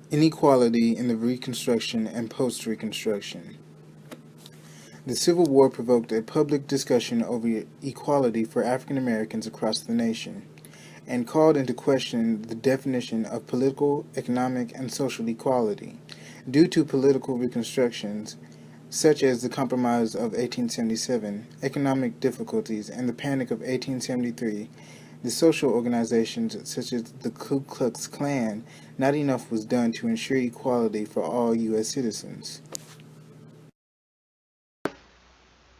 Inequality in the Reconstruction and Post-Reconstruction. The Civil War provoked a public discussion over equality for African Americans across the nation, and called into question the definition of political, economic, and social equality. Due to political reconstructions, such as the Compromise of 1877, economic difficulties, and the Panic of 1873, the social organizations such as the Ku Klux Klan, not enough was done to ensure equality for all U.S. citizens.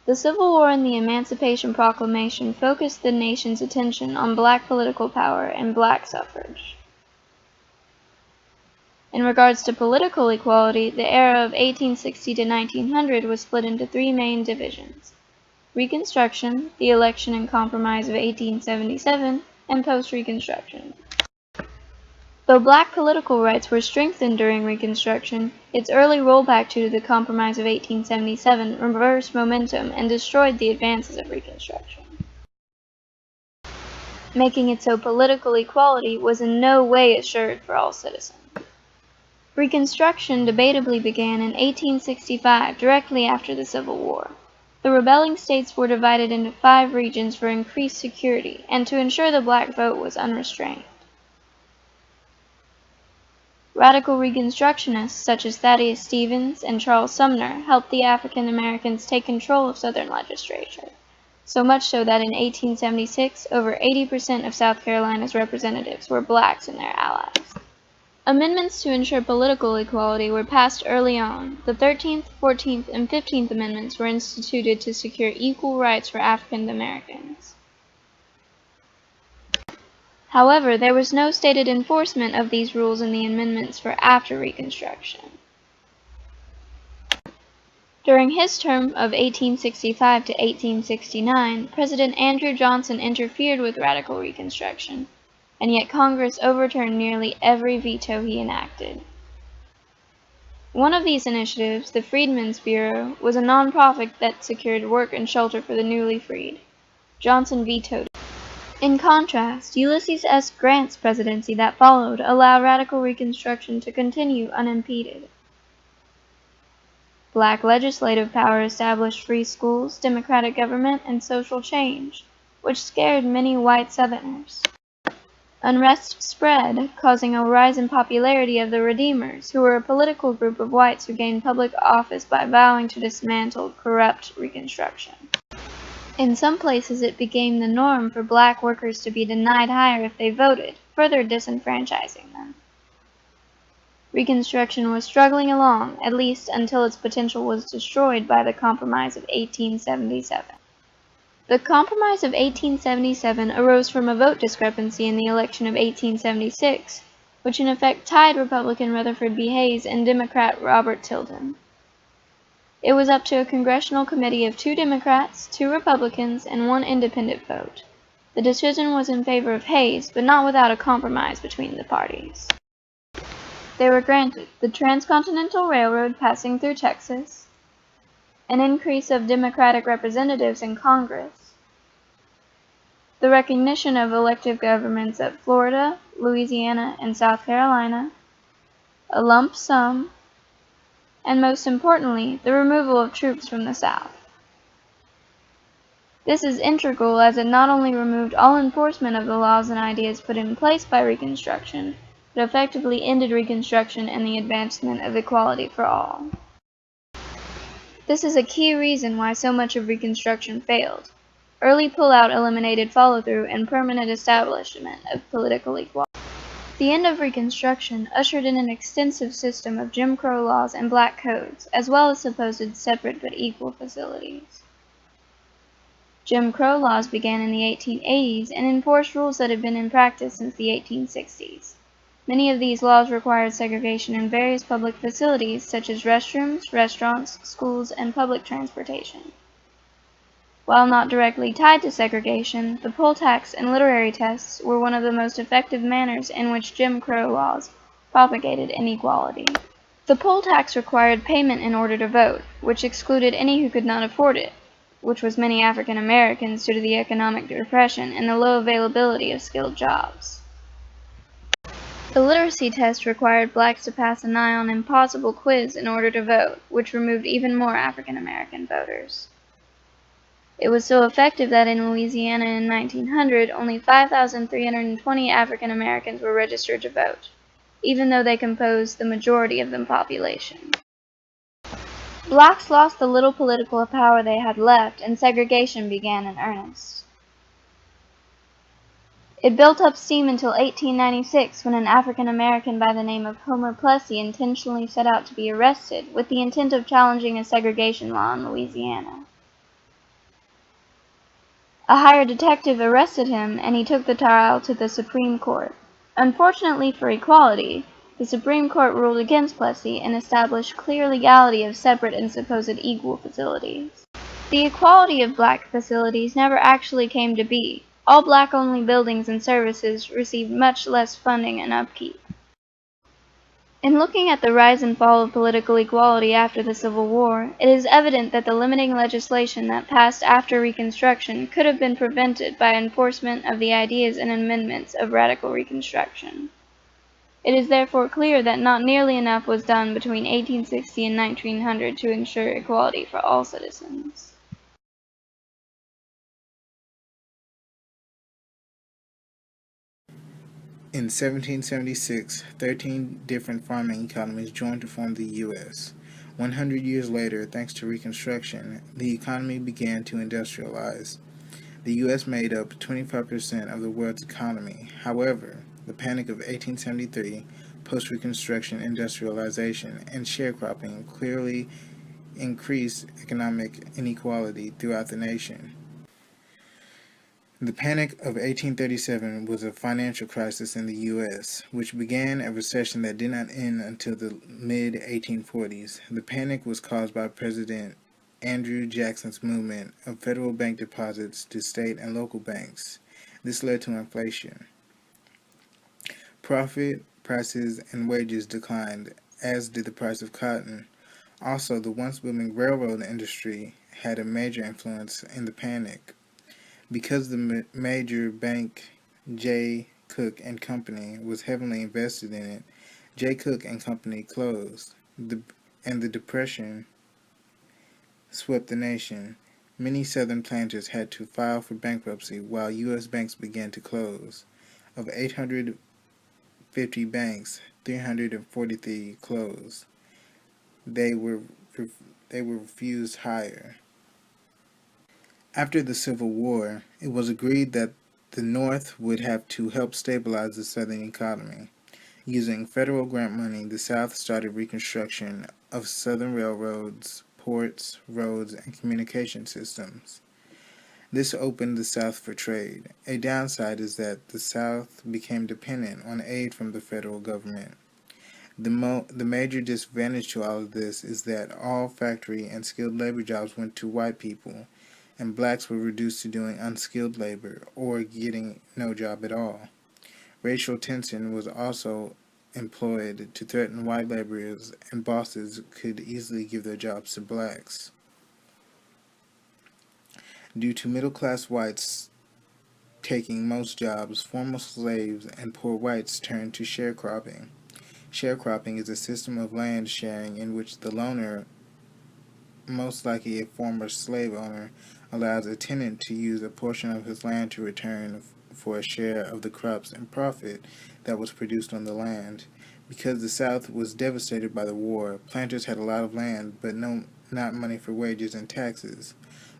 The Civil War and the Emancipation Proclamation focused the nation's attention on black political power and black suffrage. In regards to political equality, the era of 1860 to 1900 was split into three main divisions: Reconstruction, the Election and Compromise of 1877, and Post-Reconstruction. Though black political rights were strengthened during Reconstruction, its early rollback due to the Compromise of 1877 reversed momentum and destroyed the advances of Reconstruction, making it so political equality was in no way assured for all citizens. Reconstruction debatably began in 1865, directly after the Civil War. The rebelling states were divided into 5 regions for increased security and to ensure the black vote was unrestrained. Radical Reconstructionists such as Thaddeus Stevens and Charles Sumner helped the African Americans take control of Southern legislature, so much so that in 1876 over 80% of South Carolina's representatives were blacks and their allies. Amendments to ensure political equality were passed early on. The 13th, 14th, and 15th Amendments were instituted to secure equal rights for African Americans. However, there was no stated enforcement of these rules in the amendments for after Reconstruction. During his term of 1865 to 1869, President Andrew Johnson interfered with radical Reconstruction, and yet Congress overturned nearly every veto he enacted. One of these initiatives, the Freedmen's Bureau, was a nonprofit that secured work and shelter for the newly freed. Johnson vetoed it. In contrast, Ulysses S. Grant's presidency that followed allowed radical Reconstruction to continue unimpeded. Black legislative power established free schools, democratic government, and social change, which scared many white Southerners. Unrest spread, causing a rise in popularity of the Redeemers, who were a political group of whites who gained public office by vowing to dismantle corrupt Reconstruction. In some places it became the norm for black workers to be denied hire if they voted, further disenfranchising them. Reconstruction was struggling along, at least until its potential was destroyed by the Compromise of 1877. The Compromise of 1877 arose from a vote discrepancy in the election of 1876, which in effect tied Republican Rutherford B. Hayes and Democrat Robert Tilden. It was up to a congressional committee of 2 Democrats, 2 Republicans, and 1 independent vote. The decision was in favor of Hayes, but not without a compromise between the parties. They were granted the Transcontinental Railroad passing through Texas, an increase of Democratic representatives in Congress, the recognition of elective governments of Florida, Louisiana, and South Carolina, a lump sum, and most importantly, the removal of troops from the South. This is integral as it not only removed all enforcement of the laws and ideas put in place by Reconstruction, but effectively ended Reconstruction and the advancement of equality for all. This is a key reason why so much of Reconstruction failed. Early pullout eliminated follow-through and permanent establishment of political equality. The end of Reconstruction ushered in an extensive system of Jim Crow laws and black codes, as well as supposed separate but equal facilities. Jim Crow laws began in the 1880s and enforced rules that had been in practice since the 1860s. Many of these laws required segregation in various public facilities such as restrooms, restaurants, schools, and public transportation. While not directly tied to segregation, the poll tax and literary tests were one of the most effective manners in which Jim Crow laws propagated inequality. The poll tax required payment in order to vote, which excluded any who could not afford it, which was many African Americans due to the economic depression and the low availability of skilled jobs. The literacy test required blacks to pass a nigh-on impossible quiz in order to vote, which removed even more African American voters. It was so effective that in Louisiana in 1900, only 5,320 African Americans were registered to vote, even though they composed the majority of the population. Blacks lost the little political power they had left, and segregation began in earnest. It built up steam until 1896, when an African American by the name of Homer Plessy intentionally set out to be arrested with the intent of challenging a segregation law in Louisiana. A hired detective arrested him, and he took the trial to the Supreme Court. Unfortunately for equality, the Supreme Court ruled against Plessy and established clear legality of separate and supposed equal facilities. The equality of black facilities never actually came to be. All black-only buildings and services received much less funding and upkeep. In looking at the rise and fall of political equality after the Civil War, it is evident that the limiting legislation that passed after Reconstruction could have been prevented by enforcement of the ideas and amendments of radical Reconstruction. It is therefore clear that not nearly enough was done between 1860 and 1900 to ensure equality for all citizens. In 1776, 13 different farming economies joined to form the U.S. 100 years later, thanks to Reconstruction, the economy began to industrialize. The U.S. made up 25% of the world's economy. However, the Panic of 1873, post-Reconstruction industrialization, and sharecropping clearly increased economic inequality throughout the nation. The Panic of 1837 was a financial crisis in the U.S., which began a recession that did not end until the mid-1840s. The panic was caused by President Andrew Jackson's movement of federal bank deposits to state and local banks. This led to inflation. Profit, prices, and wages declined, as did the price of cotton. Also, the once booming railroad industry had a major influence in the panic. Because the major bank J. Cook and Company was heavily invested in it, J. Cook and Company closed, and the Depression swept the nation. Many Southern planters had to file for bankruptcy while U.S. banks began to close. Of 850 banks, 343 closed. They were refused hire. After the Civil War, it was agreed that the North would have to help stabilize the Southern economy. Using federal grant money, the South started reconstruction of Southern railroads, ports, roads, and communication systems. This opened the South for trade. A downside is that the South became dependent on aid from the federal government. The major disadvantage to all of this is that all factory and skilled labor jobs went to white people, and blacks were reduced to doing unskilled labor or getting no job at all. Racial tension was also employed to threaten white laborers, and bosses could easily give their jobs to blacks. Due to middle-class whites taking most jobs, former slaves and poor whites turned to sharecropping. Sharecropping is a system of land sharing in which the loaner, most likely a former slave owner, allows a tenant to use a portion of his land to return for a share of the crops and profit that was produced on the land. Because the South was devastated by the war, planters had a lot of land, but not money for wages and taxes.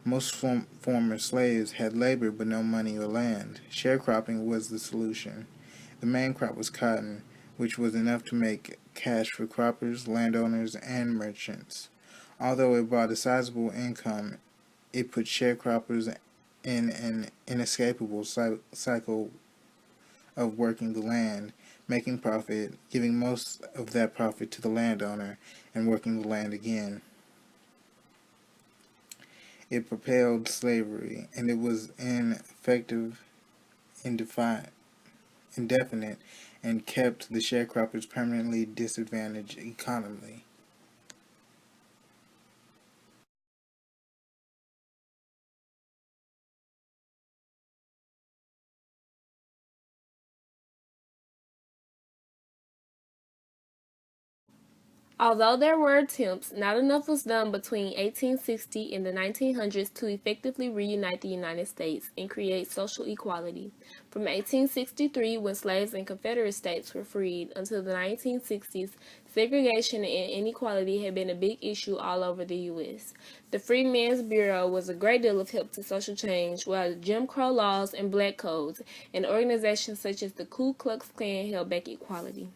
Most former slaves had labor, but no money or land. Sharecropping was the solution. The main crop was cotton, which was enough to make cash for croppers, landowners, and merchants. Although it brought a sizable income, it put sharecroppers in an inescapable cycle of working the land, making profit, giving most of that profit to the landowner, and working the land again. It propelled slavery, and it was ineffective, indefinite, and kept the sharecroppers permanently disadvantaged economically. Although there were attempts, not enough was done between 1860 and the 1900s to effectively reunite the United States and create social equality. From 1863, when slaves in Confederate states were freed, until the 1960s, segregation and inequality had been a big issue all over the U.S. The Freedmen's Bureau was a great deal of help to social change, while Jim Crow laws and black codes and organizations such as the Ku Klux Klan held back equality.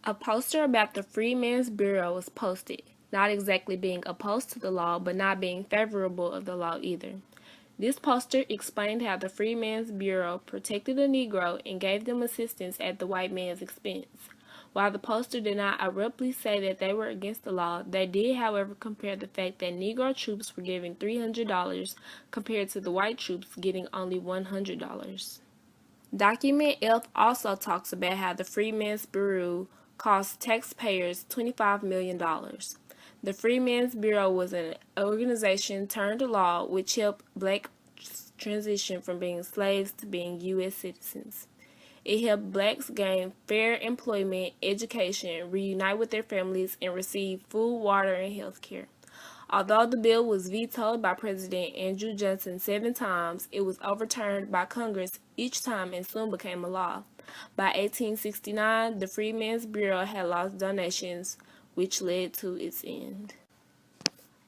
A poster about the Freedmen's Bureau was posted, not exactly being opposed to the law, but not being favorable of the law either. This poster explained how the Freedmen's Bureau protected the Negro and gave them assistance at the white man's expense. While the poster did not abruptly say that they were against the law, they did, however, compare the fact that Negro troops were given $300 compared to the white troops getting only $100. Document F also talks about how the Freedmen's Bureau cost taxpayers $25 million. The Freedmen's Bureau was an organization turned to law which helped blacks transition from being slaves to being U.S. citizens. It helped blacks gain fair employment, education, reunite with their families, and receive food, water, and health care. Although the bill was vetoed by President Andrew Johnson 7 times, it was overturned by Congress each time and soon became a law. By 1869, the Freedmen's Bureau had lost donations, which led to its end.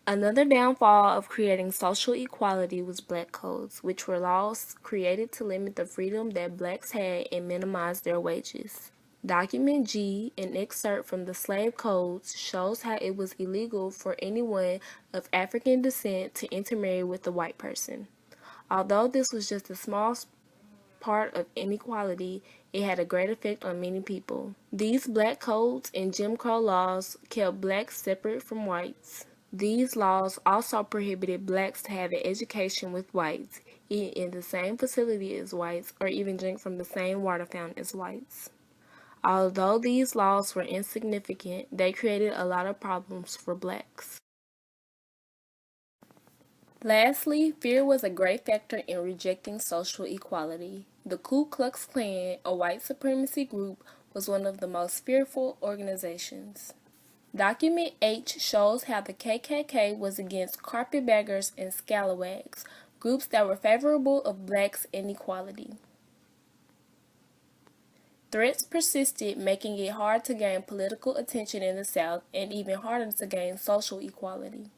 Another downfall of creating social equality was black codes, which were laws created to limit the freedom that blacks had and minimize their wages. Document G, an excerpt from the slave codes, shows how it was illegal for anyone of African descent to intermarry with a white person. Although this was just a small part of inequality, it had a great effect on many people. These black codes and Jim Crow laws kept blacks separate from whites. These laws also prohibited blacks to have an education with whites, eat in the same facility as whites, or even drink from the same water fountain as whites. Although these laws were insignificant, they created a lot of problems for blacks. Lastly, fear was a great factor in rejecting social equality. The Ku Klux Klan, a white supremacy group, was one of the most fearful organizations. Document H shows how the KKK was against carpetbaggers and scalawags, groups that were favorable of blacks and equality. Threats persisted, making it hard to gain political attention in the South and even harder to gain social equality.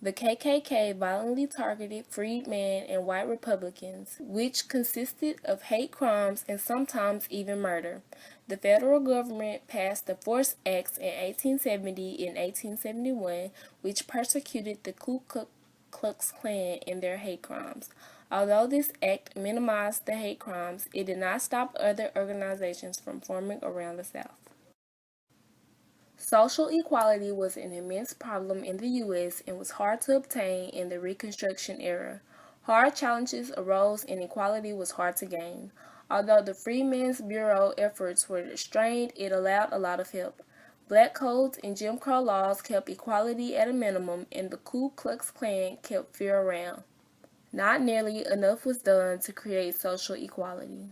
The KKK violently targeted freedmen and white Republicans, which consisted of hate crimes and sometimes even murder. The federal government passed the Force Acts in 1870 and 1871, which persecuted the Ku Klux Klan in their hate crimes. Although this act minimized the hate crimes, it did not stop other organizations from forming around the South. Social equality was an immense problem in the U.S. and was hard to obtain in the Reconstruction era. Hard challenges arose and equality was hard to gain. Although the Freedmen's Bureau efforts were restrained, it allowed a lot of help. Black codes and Jim Crow laws kept equality at a minimum, and the Ku Klux Klan kept fear around. Not nearly enough was done to create social equality.